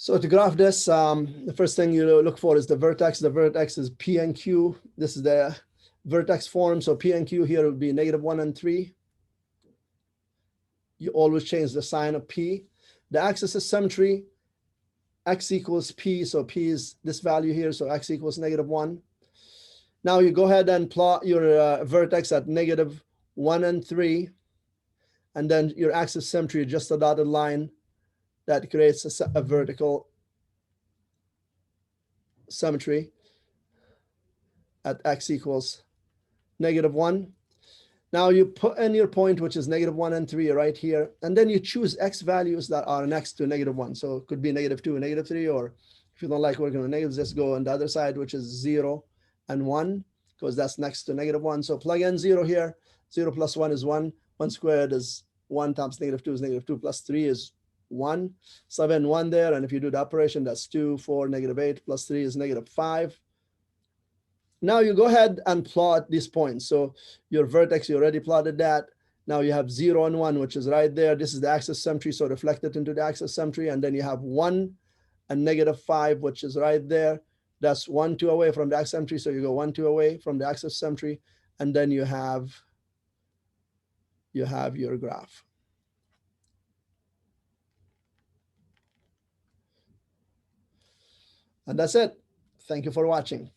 So to graph this, the first thing you look for is the vertex. The vertex is P and Q. This is the vertex form. So P and Q here would be -1 and 3. You always change the sign of P. The axis is symmetry. X equals P. So P is this value here. So X equals -1. Now you go ahead and plot your vertex at -1 and 3. And then your axis symmetry, just a dotted line that creates a vertical symmetry at X equals -1. Now you put in your point, which is -1 and 3 right here. And then you choose X values that are next to -1. So it could be -2 and -3, or if you don't like working with negatives, just go on the other side, which is 0 and 1, because that's next to -1. So plug in 0 here. 0 plus 1 is 1. 1 squared is 1 times -2 is -2 plus 3 is 1. Sub in 1 there. And if you do the operation, that's 2, 4, -8 plus 3 is -5. Now you go ahead and plot these points. So your vertex, you already plotted that. Now you have 0 and 1, which is right there. This is the axis symmetry, so reflect it into the axis symmetry. And then you have 1 and -5, which is right there. That's 1, 2 away from the axis symmetry. So you go 1, 2 away from the axis symmetry. And then you have your graph. And that's it. Thank you for watching.